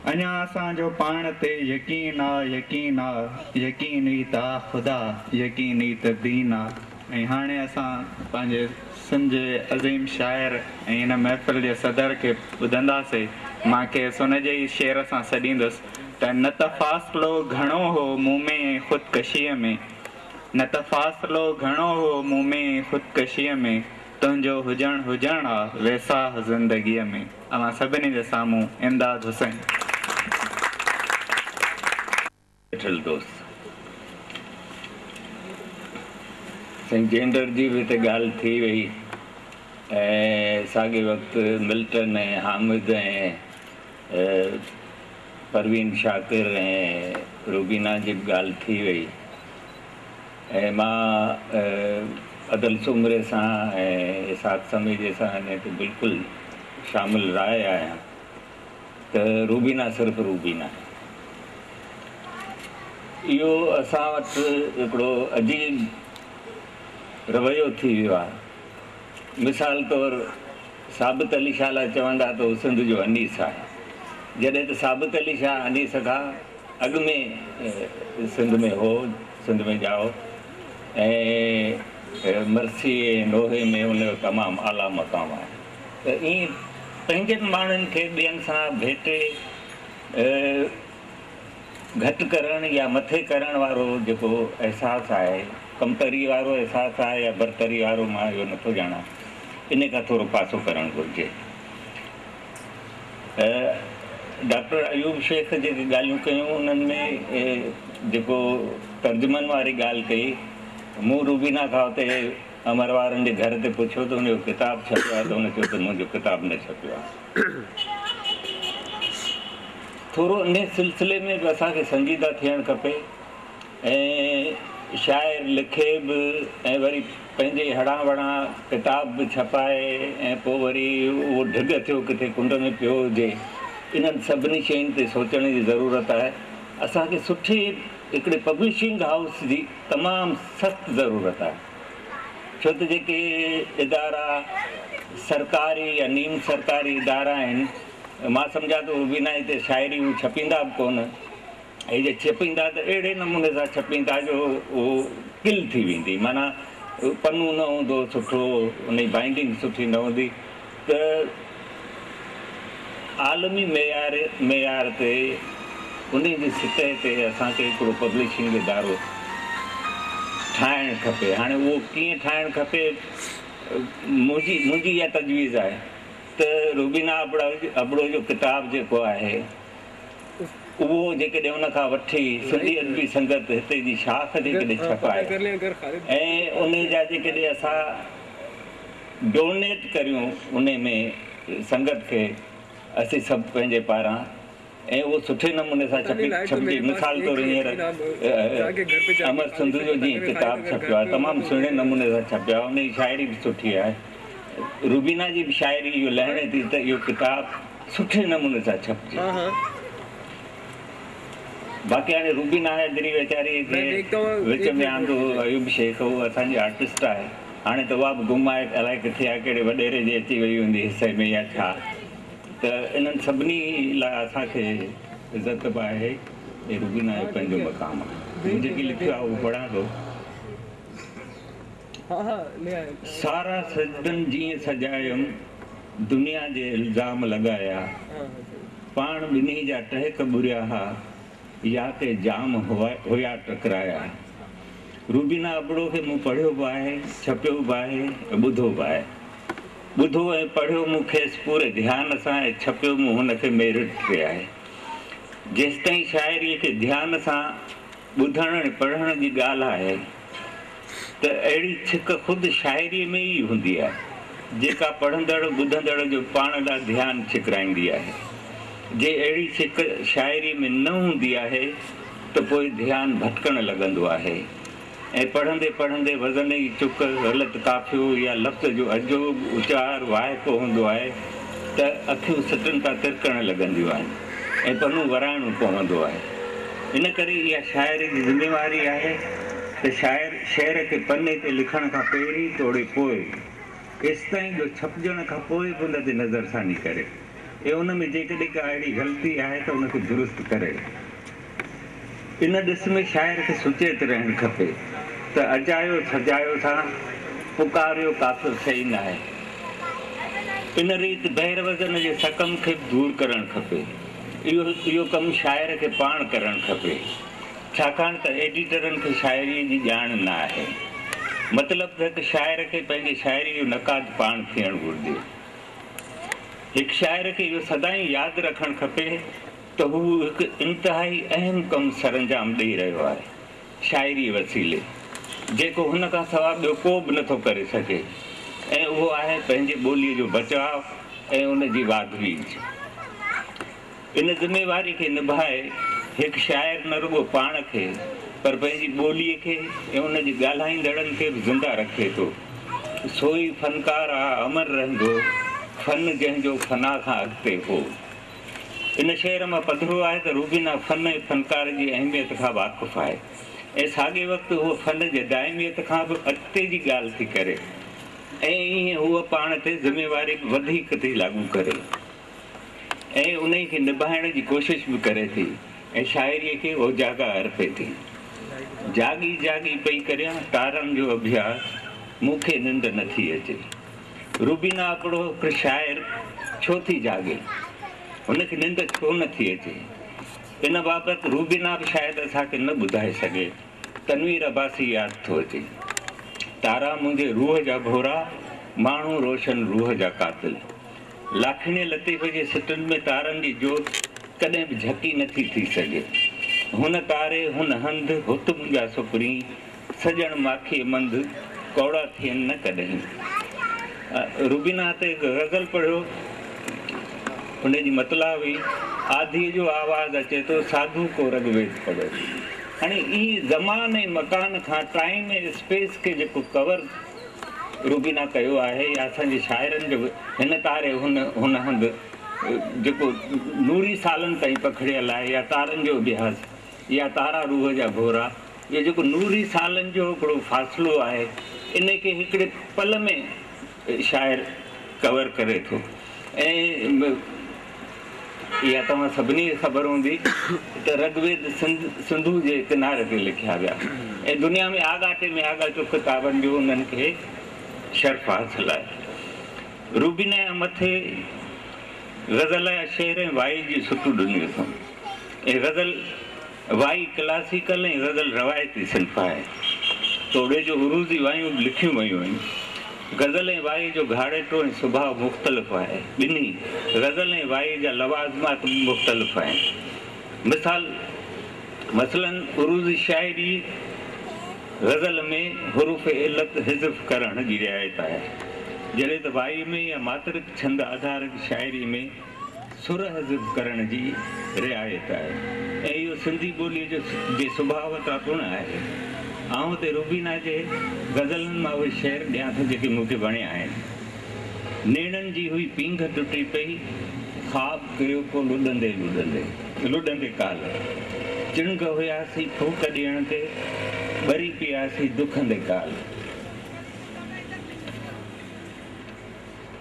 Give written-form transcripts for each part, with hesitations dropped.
अञा असांजो पाण ते यकीन आ, यकीन आ, यकीन ई त ख़ुदा, यकीन ई त दीन आ। ऐं हाणे असां पंहिंजे सिंध जे अज़ीम शाइर ऐं हिन महफ़िल जे सदर खे ॿुधंदासीं। मां खेसि हुन जे ई शेर सां सॾींदुसि त न त फ़ासिलो घणो हो मूं में ख़ुदकशीअ में, न त फ़ासिलो घणो हो मूं में ख़ुदकशीअ में, तुंहिंजो हुजणु हुजणु आहे वेसाह ज़िंदगीअ में। अवां सभिनी जे साम्हूं इमदाद हुसैन। दोस्त साईं जेंडर जी बि हिते ॻाल्हि थी वई ऐं साॻे वक़्तु मिल्टन ऐं हामिद ऐं परवीन शाकिर ऐं रुबीना जी बि ॻाल्हि थी वई ऐं मां अदल सुमरे सां ऐं इसाक़ समीजे सां हिन ते बिल्कुलु शामिलु राय आहियां त रुबीना सिर्फ़ु रुबीना आहे। इहो असां वटि हिकिड़ो अजीब रवैयो थी वियो आहे। मिसाल तौरु साबित अली शाह लाइ चवंदा त उहो सिंध जो अनीस आहे, जॾहिं त साबित अली शाह अनीस खां अॻु में सिंध में हो, सिंध में ॼाओ ऐं मरसी ऐं नोहे में उनजो तमामु आला मक़ाम आहे। त ईअं पंहिंजनि माण्हुनि खे ॿियनि सां भेटे घटि करणु या मथे करण वारो जेको अहसासु आहे, कमतरी वारो अहसासु आहे या बरतरी वारो, मां इहो नथो ॼाणा, इन खां थोरो पासो करणु घुरिजे। डॉक्टर अयूब शेख जेके ॻाल्हियूं कयूं उन्हनि में जेको तर्जुमनि वारी ॻाल्हि कई, मूं रुबीना खां हुते अमर वारनि जे घर ते पुछियो त हुनजो किताबु छपियो आहे, त हुन चयो त मुंहिंजो किताबु न छपियो आहे। थोरो इन सिलसिले में बि असांखे संजीदा थियणु खपे ऐं शाइर लिखे बि ऐं वरी पंहिंजे हणा वणा किताब बि छपाए ऐं पोइ वरी उहो ढिघ थियो किथे कुंड में पियो हुजे। इन्हनि सभिनी शयुनि ते सोचण जी ज़रूरत आहे। असांखे सुठी हिकिड़े पब्लिशिंग हाउस जी तमामु सख़्तु ज़रूरत आहे, छो त जेके इदारा सरकारी या नीम सरकारी इदारा आहिनि, मां सम्झा थो रुबीना हिते शाइरी हू छपींदा बि कोन, ऐं जे छपींदा त अहिड़े नमूने सां छपींदा जो उहो किल थी वेंदी, माना पन्नो न हूंदो सुठो, उन जी बाइंडिंग सुठी न हूंदी। त आलमी मेयार ते उन जी सतह ते असांखे हिकिड़ो पब्लिशिंग इदारो ठाहिणु खपे। हाणे उहो कीअं ठाहिणु खपे, मुंहिंजी इहा तजवीज़ आहे त रुबीना अबड़ो जो किताबु जेको आहे उहो जेकॾहिं उन खां वठी सिंधी अदबी संगत हिते जी शाख जेकॾहिं छपाए ऐं उन जा जेकॾहिं असां डोनेट करियूं उन में संगत खे असीं सभु पंहिंजे पारां, ऐं उहो सुठे नमूने सां छपिजे। मिसाल तौरु हींअर अमर सिंध जो जीअं किताबु छपियो आहे, तमामु सुहिणे नमूने सां छपियो आहे, उन जी शाइरी बि सुठी आहे। रुबीना जी बि शाइरी इहो लहणे थी त इहो किताबु सुठे नमूने सां छपिजे। बाक़ी हाणे रुबीना हेतिरी वीचारी विच में आंदो अयूब शेख, उहो असांजी आर्टिस्ट आहे, हाणे त उहा बि गुम आहे, अलाए किथे आहे, कहिड़े वॾेरे जे अची वई हूंदी हिसे में या छा। त इन्हनि सभिनी लाइ असांखे इज़त बि आहे, ऐं रुबीना जो पंहिंजो मक़ाम आहे। जेकी लिखियो आहे उहो पढ़ां थो। सारा सजदन जीअं सजायम दुनिया जे इल्ज़ाम लॻाया, पाण ॿिन्ही जा टहक बुरिया हा या के जाम हुया टकराया। रुबीना अबड़ो खे मूं पढ़ियो बि आहे, छपियो बि आहे ऐं ॿुधो बि आहे। ॿुधो ऐं पढ़ियो मूं खेसि पूरे ध्यान सां, ऐं छपियो मूं हुनखे मेरिट ते आहे। जेसि ताईं शाइरीअ खे ध्यान सां ॿुधण ऐं पढ़ण जी ॻाल्हि आहे त अहिड़ी छिक ख़ुदि शाइरीअ में ई हूंदी आहे, जेका पढ़ंदड़ ॿुधंदड़ जो पाण लाइ ध्यानु छिकराईंदी आहे। जे अहिड़ी छिक शाइरी में न हूंदी आहे त पोइ ध्यानु भटकणु लॻंदो आहे, ऐं पढ़ंदे पढ़ंदे वज़न जी चुक, ग़लति काफ़ियो या लफ़्ज़ जो अजोब उचार वाइको हूंदो आहे त अखियूं सिटनि तां तिरकणु लॻंदियूं आहिनि ऐं पन्नू वराइणो पवंदो आहे। इन करे इहा शाइरी जी ज़िमेवारी आहे त शाइर शेर खे पने ते लिखण खां पहिरीं तोड़े पोइ, केसि ताईं जो छपजण खां पोइ बि उन ते नज़रसानी करे। ऐं उन में जेकॾहिं का अहिड़ी ग़लती आहे त उनखे दुरुस्त करे। इन ॾिस में शाइर खे सुचेत रहणु खपे त अजायो सजायो सां पुकारियो काफ़िर सही न आहे। इन रीति बहिर वज़न जे सकम खे दूर करणु खपे। इहो कमु शाइर खे पाण करणु खपे, छाकाणि त एडिटरनि खे शाइरीअ जी ॼाण न आहे। मतिलबु त हिकु शाइर खे पंहिंजी शाइरी जो नक़ाद पाण थियणु घुरिजे। हिकु शाइर खे इहो सदाईं यादि रखणु खपे त हू हिकु इंतिहाई अहम कमु सरंजाम ॾेई रहियो आहे, शाइरी वसीले, जेको हुन खां सवाइ ॿियो को बि नथो करे सघे, ऐं उहो आहे पंहिंजे ॿोलीअ जो बचाव ऐं उन जी वाधवीज। इन ज़िमेवारी खे निभाए हिकु शाइर न रुॻो पाण खे पर पंहिंजी ॿोलीअ खे ऐं उन जी ॻाल्हाईंदड़नि खे बि ज़िंदा रखे थो। सोई फ़नकार आहे अमर रहंदो, फ़न जंहिंजो फ़ना खां अॻिते हो। इन शेर मां पधिरो आहे त रूबीना फ़न ऐं फ़नकार जी अहमियत खां वाक़ुफ़ु आहे ऐं साॻे वक़्तु उहो फ़न जे दाइमियत खां बि अॻिते जी ॻाल्हि थी करे, ऐं ईअं उहा पाण ते ज़िमेवारी वधीक थी लाॻू करे ऐं उन खे निभाइण जी कोशिशि बि करे थी ऐं शाइरीअ खे ओजागा अर्पे थी। जागी जागी पई करियां तारनि जो अभ्यास, मूंखे निंड नथी अचे। रूबीना हिकिड़ो हिकु शाइर छो थी जागे, हुनखे निंड छो नथी अचे, इन बाबति रूबीना बि शायदि असांखे न ॿुधाए सघे। तनवीर अब्बासी यादि थो अचे, तारा मुंहिंजे रूह जा भोरा, माण्हू रोशन रूह जा कातिल। लाखिणी लतीफ़ जे सिटुनि में तारनि जी जोत कॾहिं बि झकी नथी थी सघे। हुन तारे हुन हंधि हुत मुंहिंजा सुपरी, सॼण माखीअ मंद कौड़ा थियनि न कॾहिं। रूबीना ते हिकु ग़ज़ल पढ़ियो, हुनजी मतला हुई आधीअ जो आवाज़ु अचे थो साधू को रगवेद पढ़ो। हाणे ई ज़मान ऐं मकान खां टाइम ऐं स्पेस खे जेको कवर रूबीना कयो आहे, या असांजे शाइरनि जो हिन तारे हुन हंधि जेको नूरी सालनि ताईं पखड़ियल आहे, या तारनि जो अभ्यास, या तारा रूह जा भोरा, इहो जेको नूरी सालनि जो हिकिड़ो फ़ासिलो आहे, इन खे हिकिड़े पल में शाइर कवर करे थो। ऐं इहा तव्हां सभिनी खे ख़बर हूंदी त रगवेद सिंधु जे किनारे ते लिखिया विया ऐं दुनिया में आगाटे में आगाटो किताबनि जो उन्हनि खे शर्फ़ हासिल आहे। रूबीना जे मथे ग़ज़ल या शेर ऐं वाई जी सुठियूं ॾिनियूं अथऊं। ऐं ग़ज़ल वाई क्लासिकल ऐं ग़ज़ल रवायती सिंफ़ आहे। तोड़े जो उरूज़ी वायूं लिखियूं वयूं आहिनि। ग़ज़ल ऐं वाई जो घाड़ेटो ऐं सुभाउ मुख़्तलिफ़ आहे। ॿिन्ही ग़ज़ल ऐं वाई जा लवाज़मात मुख़्तलिफ़ आहिनि। मसलन उरूज़ी शाइरी ग़ज़ल में हुरूफ़ इलत हिज़्फ़ करण जी रिआयत आहे, जॾहिं त वाई में या मातरिक छंद आधारित शाइरी में सुर हिज़्फ़ करण जी रिआयत आहे। ऐं इहो सिंधी ॿोलीअ जे सुभाउ तां गुण आहे। आउं ते रूबीना जे ग़ज़लनि मां उहे शेर ॾियां थो जेके मूंखे वणिया आहिनि। नेणनि जी हुई पींघ टुटी पई, ख़्वाब किरियो को लुॾंदे लुॾंदे लुॾंदे काल। चिणग हुयासीं फूक ॾियण ते, ॿरी पियासीं दुखंदे काल।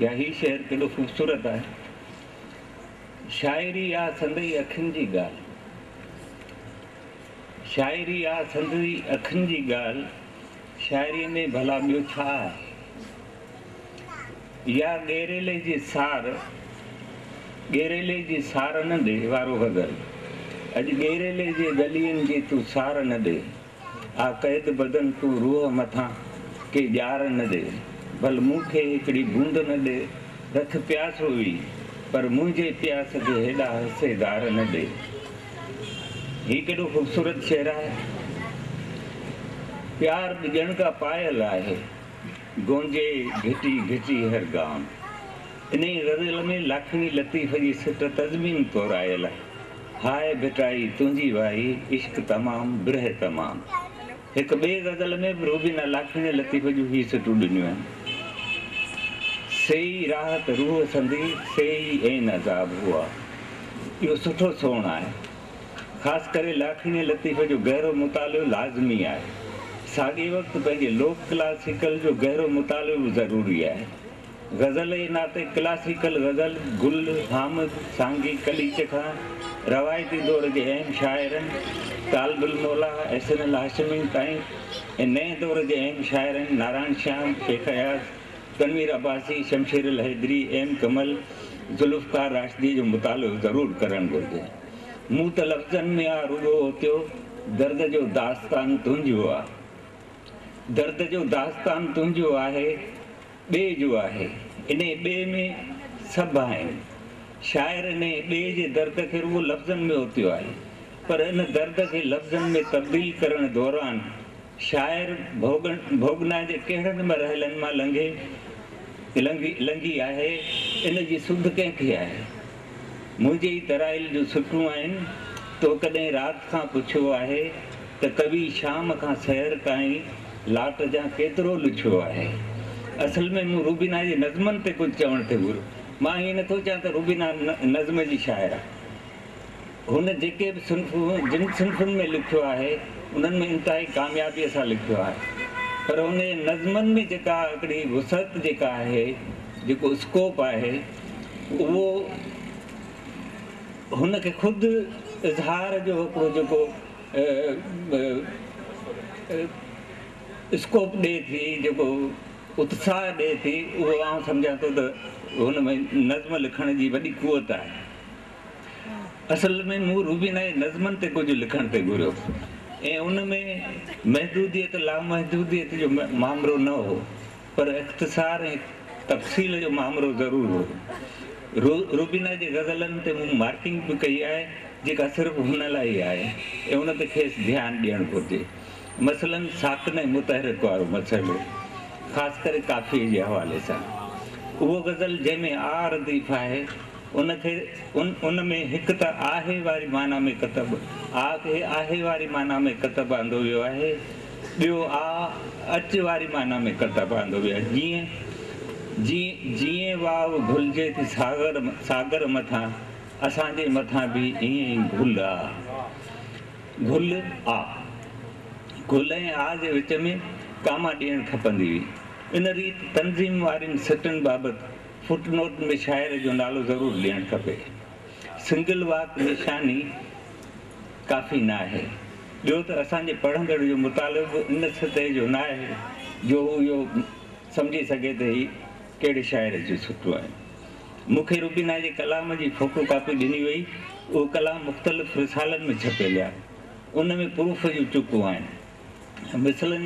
या ही शेर केॾो ख़ूबसूरत आहे। शाइरी आहे संदई अखियुनि जी ॻाल्हि, शाइरी आहे संदई अखियुनि जी ॻाल्हि, शाइरीअ में भला ॿियो छा आहे। या ॻेरेले जी सार, ॻेरेले जी सार न ॾे वारो ग़ज़ल, अॼु ॻेरेले जे गलियुनि जी तूं सार न ॾे। आ क़ैद बदन तूं रूह मथां के ॼार न ॾे, भल मूंखे हिकिड़ी बूंद न ॾे। रथ प्यास हुई पर मुंहिंजे प्यास खे हेॾा हिसेदार न ॾे। हीउ केॾो ख़ूबसूरत शेर आहे। प्यार ॾियण खां पायल आहे, गोंजे घिटी घिटी हर गाम। इन ग़ज़ल में लाखिणी लतीफ़ जी सिट तज़मीन तौरु आयल आहे। हाय भिटाई तुंहिंजी वाई, इश्क तमामु बिरह तमामु। हिकु ॿिए ग़ज़ल में बि रूबीना लाखिणी लतीफ़ जूं ही सिटूं ॾिनियूं आहिनि। सेई राहत रूह संदी, सेई ऐं नज़ाब हुआ। इहो सुठो सोण आहे। ख़ासि करे लाखिणी लतीफ़ जो गहरो मुतालियो लाज़मी आहे। साॻे वक़्तु पंहिंजे लोक क्लासिकल जो गहरो मुतालियो बि ज़रूरी आहे। गज़ल जे नाते क्लासिकल गज़ल गुल हामिद सांगी कलीच खां रवायती दौर जे अहम शाइरनि तालबुल मौला एहसन अल हाशमी ताईं ऐं नए दौर जे अहम शाइरनि नारायण श्याम शेख अयाज़ तनवीर अब्बासी शमशेर अल हैदरी एम कमल ज़ुल्फ़कार राशिदी जो मुतालो ज़रूरु करणु घुरिजे। मूं त लफ़्ज़नि में आहे रुॻो थियो दर्द जो दास्तान तुंहिंजो आहे, दर्द जो दास्तान तुंहिंजो आहे, ॿिए जो आहे, इन ॿिए में सभु आहिनि। शाइर ने ॿिए जे दर्द खे रुॻो लफ़्ज़नि में उथियो आहे, पर इन दर्द खे लफ़्ज़नि में तब्दील करण दौरान शाइर भोगना जे कहिड़नि मरहलनि मां लंघी आहे, इन जी सुध कंहिंखे आहे। मुंहिंजे ई तराइल जो सुठूं आहिनि, तो कॾहिं राति खां पुछियो आहे त कवि शाम खां सैर ताईं लाट जा केतिरो लुछियो आहे। असल में मूं रूबीना जे नज़मनि ते कुझु चवणु थो घुरो। मां हीअं नथो चवां त रूबीना नज़म जी शाइर आहे। हुन जेके बि जिन सिंफ़ुनि में लिखियो आहे उन्हनि में इंतिहाई कामयाबीअ सां लिखियो आहे, पर हुन नज़मनि में जेका हिकिड़ी वुसअत जेका आहे, जेको स्कोप आहे, उहो हुनखे ख़ुदि इज़हार जो हिकिड़ो जेको स्कोप ॾिए थी, जेको उत्साह ॾिए थी, उहो आउं सम्झां थो त हुन में नज़म लिखण जी वॾी कुवत आहे। असल में मूं रूबीना जे नज़मनि ते कुझु लिखण ते घुरियो ऐं उन में महदूदियत लामहदूदियत जो मामिलो न हो, पर इख़्तिसार ऐं तफ़सील जो मामिलो ज़रूरु हो। रूबीना जे गज़लनि ते मूं मार्किंग बि कई आहे जेका सिर्फ़ु हुन लाइ ई आहे ऐं उन ते खेसि ध्यानु ॾियणु घुरिजे। मसलन साकिन मुतहरिक वारो मसइलो, ख़ासि करे काफ़ीअ जे हवाले सां, उहो गज़ल जंहिंमें आ रदीफ़ आहे उन में हिकु त आहे वारी माना में कतब आहे वारी माना में कतब आंदो वियो आहे, ॿियो अच वारी माना में कतब आंदो वियो आहे। जीअं वाव घुलिजे थी सागर मथां, असांजे मथां बि ईअं ई घुल आहे। घुल ऐं आ जे विच में कामा ॾियणु खपंदी हुई। इन रीति तंज़ीम वारनि सिटनि बाबति फुटनोट में शाइर जो नालो ज़रूरु ॾियणु खपे। सिंगल वाक निशानी काफ़ी न आहे। ॿियो त असांजे पढ़ंदड़ जो मुतालो बि इन सतह जो न आहे जो हू इहो सम्झी सघे त ही कहिड़े शाइर जो सुठो आहे। मूंखे रूबीना जे कलाम जी फोटो कापी ॾिनी वई, उहो कलाम मुख़्तलिफ़ रिसालनि में छपियल आहे, उन में प्रूफ जूं चुकूं आहिनि। मिसलन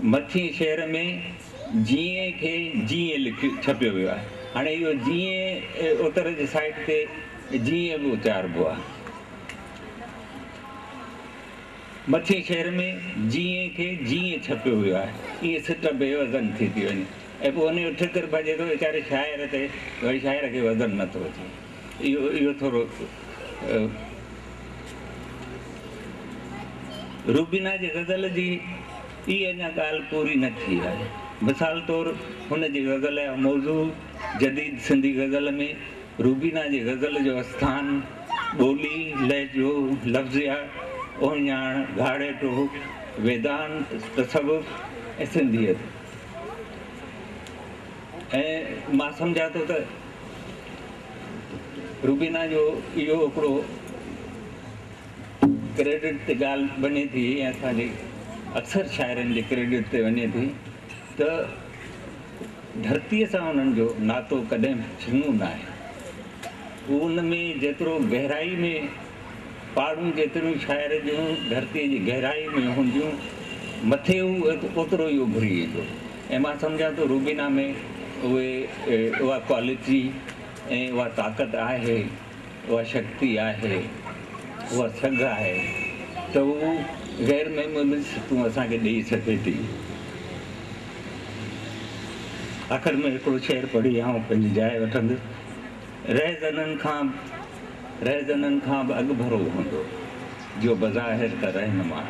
मथीं शेर में जीअं खे जीअं छपियो वियो आहे। हाणे इहो जीअं उतर जे साइड ते जीअं बि उचारबो आहे। मथीं शेर में जीअं खे जीअं छपियो वियो आहे, इहे सिट बेवज़न थी वञे ऐं पोइ उनजो ठिकर भॼे थो वीचारे शाइर ते, वरी शाइर खे वज़न नथो अचे। इहो थोरो रूबीना जे गज़ल जी इहा अञा ॻाल्हि पूरी न थी आहे। मिसाल तौरु हुन जी गज़ल जो मौज़ू जदीद सिंधी गज़ल में रूबीना जी गज़ल जो आस्थान ॿोली, लहजो, लफ़्ज़िया, ओञाण, घाड़ेटो, वेदांत, तसव्वुफ़ ऐं सिंधियत। ऐं मां सम्झां थो त रूबीना जो इहो हिकिड़ो क्रेडिट ते ॻाल्हि वञे थी ऐं असांजे अक्सर शाइरनि जे क्रेडिट ते वञे थी त धरतीअ सां उन्हनि जो नातो कॾहिं छिनू न आहे। उन में जेतिरो गहराई में पहाड़ूं जेतिरियूं शाइर जूं धरतीअ जी गहराई में हूंदियूं, मथे ओतिरो ई उभरी ईंदो। ऐं मां सम्झां थो रूबीना में उहा क्वालिटी ऐं उहा ताक़त आहे, उहा शक्ति आहे, उहा सघ आहे त उहो गैर महमूदी तूं असांखे ॾेई सघे थी। आख़िर में हिकिड़ो शेर पढ़ी आऊं पंहिंजी जाइ वठंदुसि। रहज़ननि खां बि अॻु भरो हूंदो जो बज़ाहिर त रहनुमा।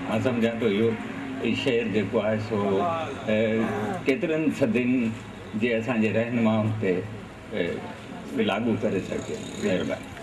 मां सम्झां थो इहो शेर जेको आहे सो केतिरनि सदियुनि जे असांजे रहनुमाउनि ते लागू करे सघे। महिरबानी।